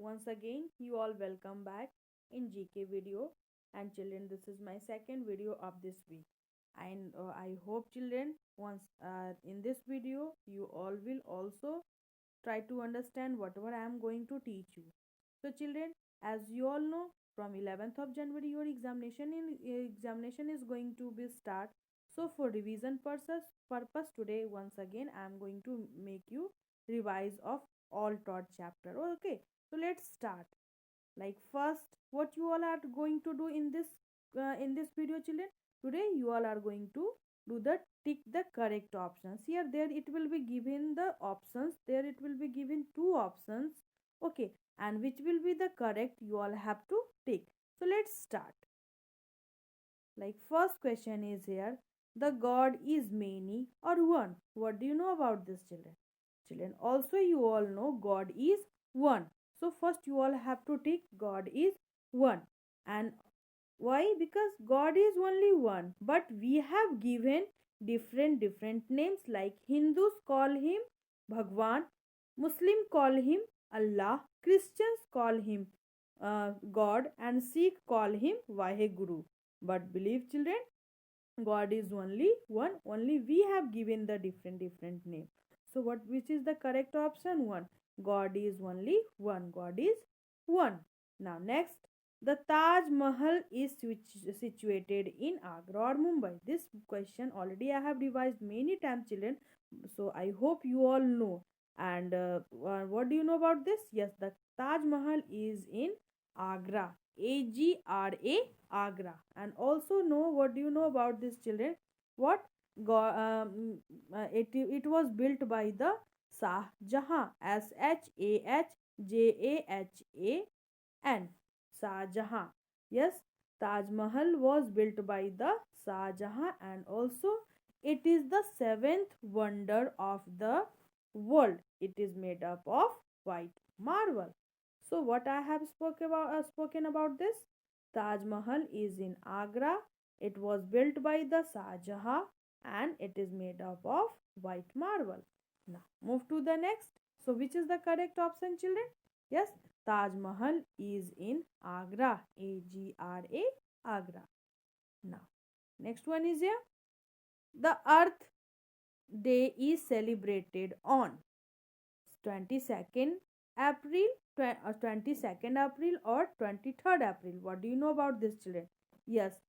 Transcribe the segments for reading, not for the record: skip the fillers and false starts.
Once again, you all welcome back in GK video. And children, this is my second video of this week. And I hope children, once in this video, you all will also try to understand whatever I am going to teach you. So, children, as you all know, from 11th of January, your examination is going to be start. So, for revision purpose today, once again, I am going to make you revise of all taught chapter. Okay, so let's start. Like first, what you all are going to do in this video, children? Today, you all are going to do the tick the correct options. Here, there it will be given the options. There it will be given two options. Okay, and which will be the correct? You all have to tick. So let's start. Like first question is here. The God is many or one. What do you know about this, children? Children, also you all know God is one. So first you all have to tick God is one. And why? Because God is only one. But we have given different names, like Hindus call him Bhagwan, Muslim call him Allah, Christians call him God, and Sikh call him Vaheguru. But believe, children, God is only one. Only we have given the different name. So what, which is the correct option? One. God is only one. God is one. Now next, the Taj Mahal is situated in Agra or Mumbai. This question already I have revised many times, children. So I hope you all know. And what do you know about this? Yes, the Taj Mahal is in Agra. Agra. Agra. And also know, what do you know about this, children? What? It was built by the Shah Jahan. Shahjahan. Shah Jahan. Yes, Taj Mahal was built by the Shah Jahan, and also it is the seventh wonder of the world. It is made up of white marble. So what I have spoken about this, Taj Mahal is in Agra. It was built by the Shah Jahan and it is made up of white marble. Now move to the next. So which is the correct option, children? Yes, Taj Mahal is in Agra. Agra. Agra. Now next one is here. The Earth Day is celebrated on 22nd April, 22nd April or 23rd April. What do you know about this, children? Yes,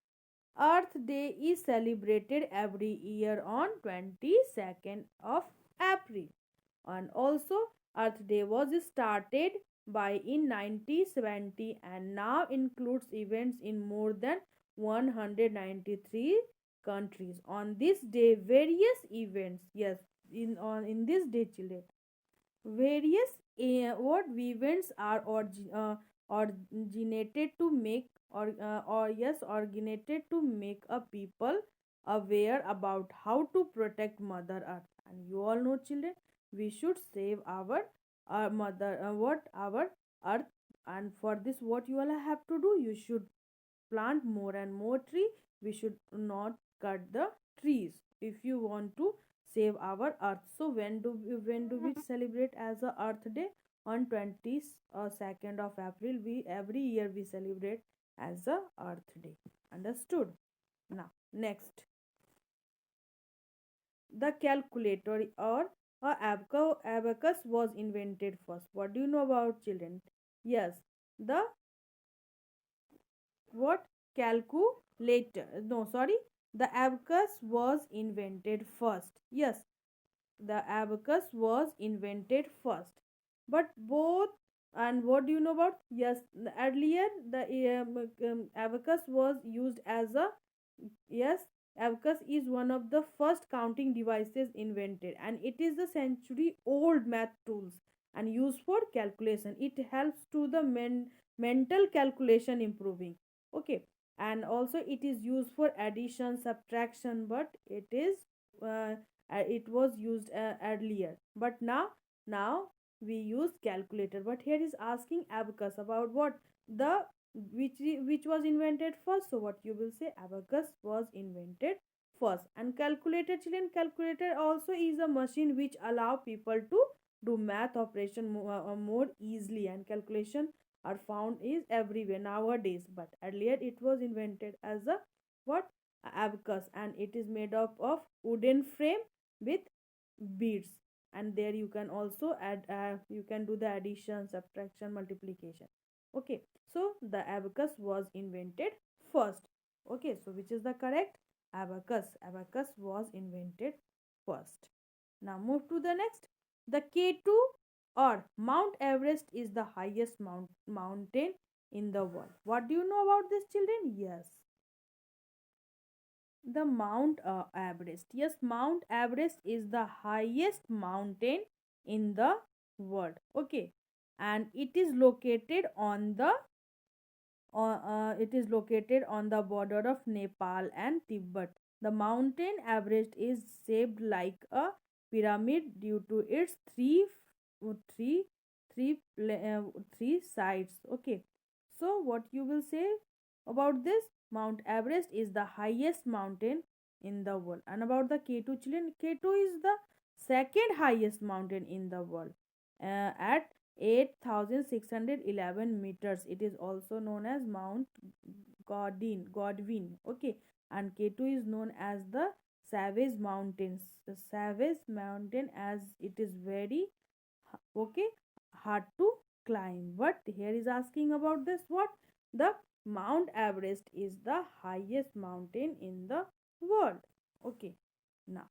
Earth Day is celebrated every year on 22nd of April. And also Earth Day was started by in 1970 and now includes events in more than 193 countries. On this day, various events, yes, in this day, children, various what events are originated to make or yes originated to make a people aware about how to protect mother earth. And you all know, children, we should save our mother what our earth. And for this, what you all have to do, you should plant more and more tree. We should not cut the trees if you want to save our earth. So when do we celebrate as a earth day? On 22nd of April. We every year we celebrate as a earth day. Understood? Now next, the calculator or abacus was invented first. What do you know about, children? Yes, the what? Calculator, no, sorry, the abacus was invented first. Yes, the abacus was invented first. But both, and what do you know about? Yes, earlier the abacus was used as a, yes, abacus is one of the first counting devices invented, and it is a century old math tools and used for calculation. It helps to the mental calculation improving. Okay, and also it is used for addition, subtraction, but it was used earlier. But now we use calculator. But here is asking abacus about what? The which was invented first. So what you will say, abacus was invented first. And calculator, children, calculator also is a machine which allow people to do math operation more easily, and calculation are found is everywhere nowadays. But earlier it was invented as a what, abacus, and it is made up of wooden frame with beads, and there you can also add, you can do the addition, subtraction, multiplication. Okay, so the abacus was invented first. Okay, so which is the correct? Abacus was invented first. Now move to the next. The K2 or Mount Everest is the highest mountain in the world. What do you know about this, children? Yes, the Mount Everest. Yes, Mount Everest is the highest mountain in the world. Okay, and it is located on the border of Nepal and Tibet. The mountain Everest is shaped like a pyramid due to its three, three sides. Okay, so what you will say about this? Mount Everest is the highest mountain in the world. And about the K2, children, K2 is the second highest mountain in the world, at 8,611 meters. It is also known as Mount Godwin. Okay, and K2 is known as the Savage Mountains. The Savage Mountain, as it is very okay, hard to climb. But here is asking about this, what? The Mount Everest is the highest mountain in the world. Okay, now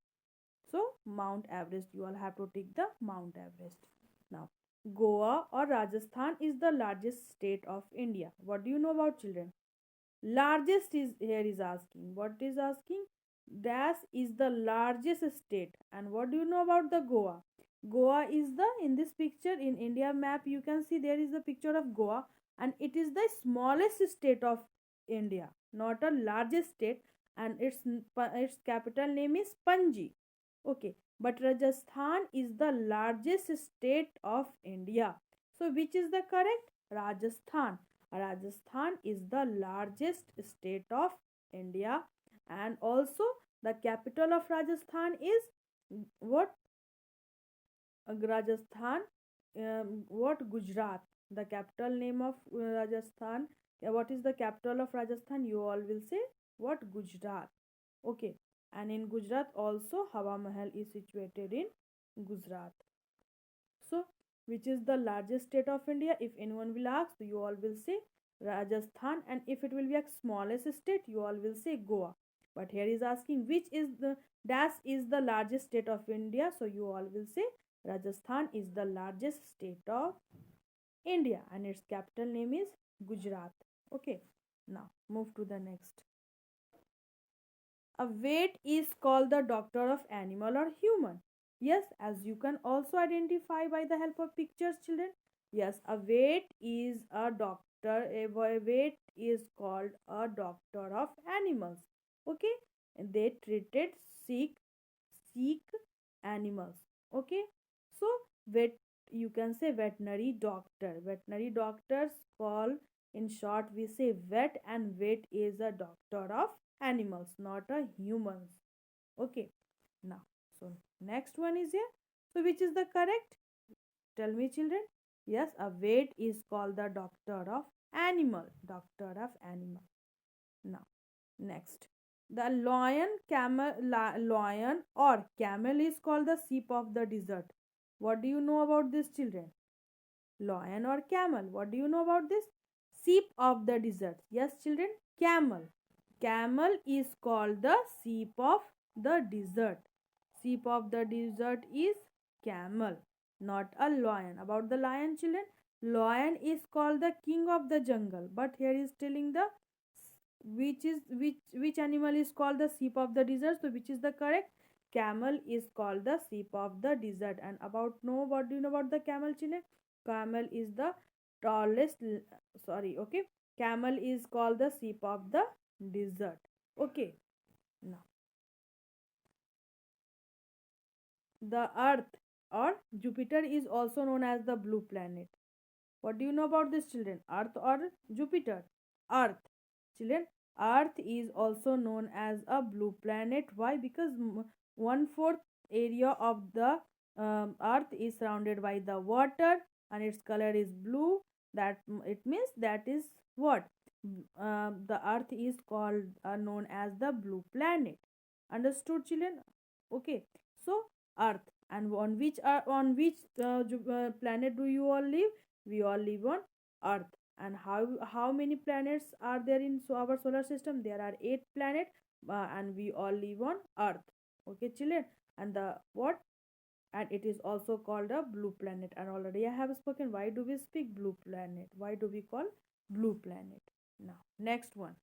so Mount Everest, you all have to take the Mount Everest. Now, Goa or Rajasthan is the largest state of India. What do you know about, children? Largest is here is asking. What is asking? Dash is the largest state. And what do you know about the Goa? Goa is the, in this picture in India map you can see there is the picture of Goa, and it is the smallest state of India, not a largest state, and its capital name is Panji. Okay, but Rajasthan is the largest state of India. So which is the correct? Rajasthan. Rajasthan is the largest state of India, and also the capital of Rajasthan is what? Rajasthan, what? Gujarat. The capital name of Rajasthan. What is the capital of Rajasthan? You all will say what? Gujarat. Okay, and in Gujarat also Hawa Mahal is situated in Gujarat. So, which is the largest state of India? If anyone will ask, so you all will say Rajasthan, and if it will be a smallest state, you all will say Goa. But here is asking which is the dash is the largest state of India, so you all will say Rajasthan is the largest state of India, and its capital name is Gujarat. Okay, now move to the next. A vet is called the doctor of animal or human. Yes, as you can also identify by the help of pictures, children. Yes, a vet is a doctor. A vet is called a doctor of animals. Okay, and they treated sick animals. Okay, so vet, you can say veterinary doctor. Veterinary doctors call, in short we say vet, and vet is a doctor of animals, not a humans. Okay, now so next one is here. So which is the correct? Tell me, children. Yes, a vet is called the doctor of animal. Doctor of animal. Now next, the lion or camel is called the sheep of the desert. What do you know about this, children? Lion or camel? What do you know about this? Sheep of the desert. Yes, children. Camel. Camel is called the sheep of the desert. Sheep of the desert is camel, not a lion. About the lion, children, lion is called the king of the jungle. But here is telling the which animal is called the sheep of the desert. So which is the correct? Camel is called the sheep of the desert. And about no, what do you know about the camel, children? Camel is the tallest. Sorry, okay. Camel is called the sheep of the desert. Okay. Now the Earth or Jupiter is also known as the blue planet. What do you know about this, children? Earth or Jupiter? Earth. Children, Earth is also known as a blue planet. Why? Because one fourth area of the earth is surrounded by the water and its color is blue. It means that is what. The earth is called known as the blue planet. Understood, children? Okay. So earth, and on which planet do you all live? We all live on earth. And how many planets are there in our solar system? There are 8 planets, and we all live on earth. Okay, children. And the what, and it is also called a blue planet. And already I have spoken why do we speak blue planet, why do we call blue planet. Now next one,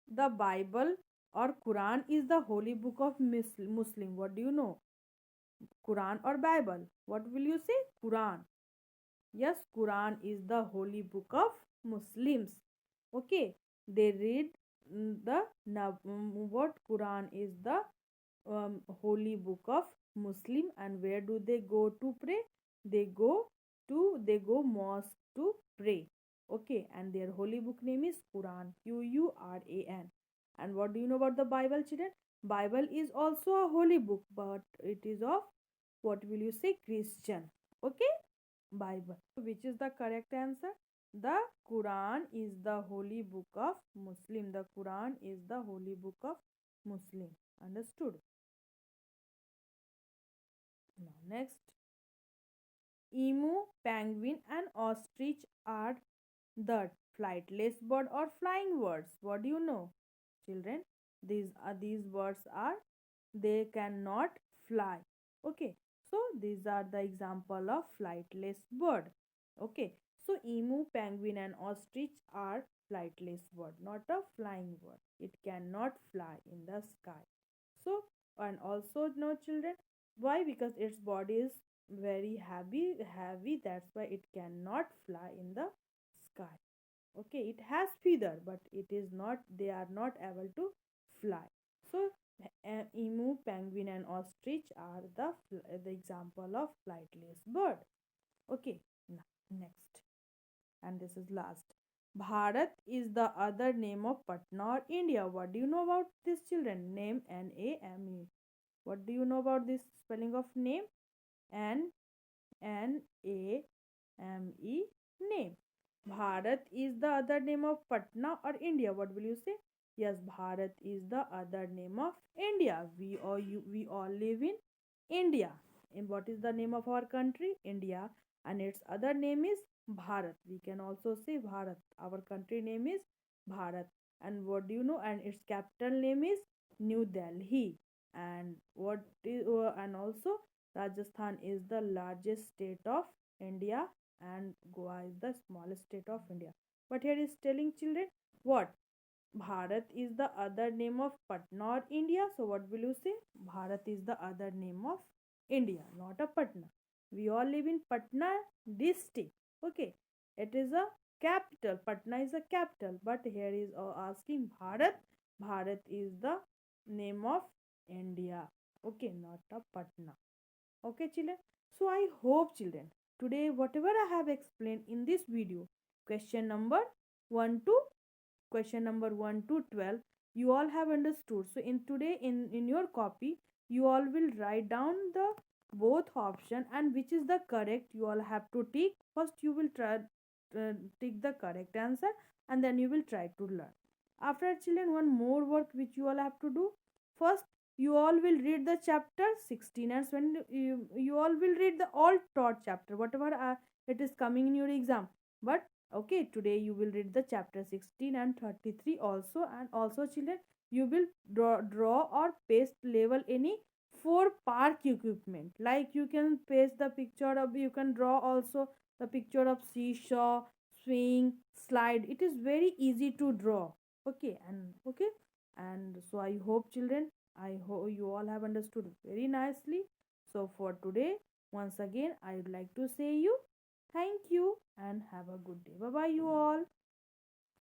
the Bible or Quran is the holy book of Muslim. What do you know? Quran or Bible, what will you say? Quran. Yes, Quran is the holy book of Muslims. Okay, they read what Quran is the holy book of Muslim. And where do they go to pray? They go they go mosque to pray. Okay, and their holy book name is Quran, Quran. And what do you know about the Bible, children? Bible is also a holy book, but it is of, what will you say, Christian. Okay, Bible. Which is the correct answer? The Quran is the holy book of Muslim. The Quran is the holy book of Muslim. Understood? Now, next, emu, penguin, and ostrich are the flightless bird or flying birds. What do you know, children? These birds are, they cannot fly. Okay, so these are the example of flightless bird. Okay, so emu, penguin, and ostrich are flightless bird, not a flying bird. It cannot fly in the sky. So, and also, no, children, why? Because its body is very heavy, that's why it cannot fly in the sky. Okay, it has feather, but it is not, they are not able to fly. So emu, penguin, and ostrich are the example of flightless bird. Okay, now next, and this is last. Bharat is the other name of Patna or India. What do you know about this, children? Name, Name. What do you know about this spelling of name? Name. Name. Bharat is the other name of Patna or India. What will you say? Yes, Bharat is the other name of India. We all live in India. And what is the name of our country? India. And its other name is Bharat. We can also say Bharat. Our country name is Bharat. And what do you know? And its capital name is New Delhi. And also Rajasthan is the largest state of India, and Goa is the smallest state of India. But here is telling, children, what? Bharat is the other name of Patna or India. So what will you say? Bharat is the other name of India, not a Patna. We all live in Patna district. Okay, it is a capital. Patna is a capital, but here is asking Bharat. Bharat is the name of India. Okay, not a Patna. Okay, children. So I hope, children, today whatever I have explained in this video, question number 1 to question number 1 to 12, you all have understood. So in today, in your copy, you all will write down the both option, and which is the correct, you all have to tick. First you will try tick the correct answer, and then you will try to learn. After, children, one more work which you all have to do. First, you all will read the chapter 16, and when you all will read the all taught chapter, whatever it is coming in your exam. But okay, today you will read the chapter 16 and 33 also. And also, children, you will draw or paste level any for park equipment. Like you can paste the picture of, you can draw also the picture of seesaw, swing, slide. It is very easy to draw. Okay, and so I hope, children, I hope you all have understood very nicely. So for today, once again, I would like to say you thank you and have a good day. Bye bye, you all.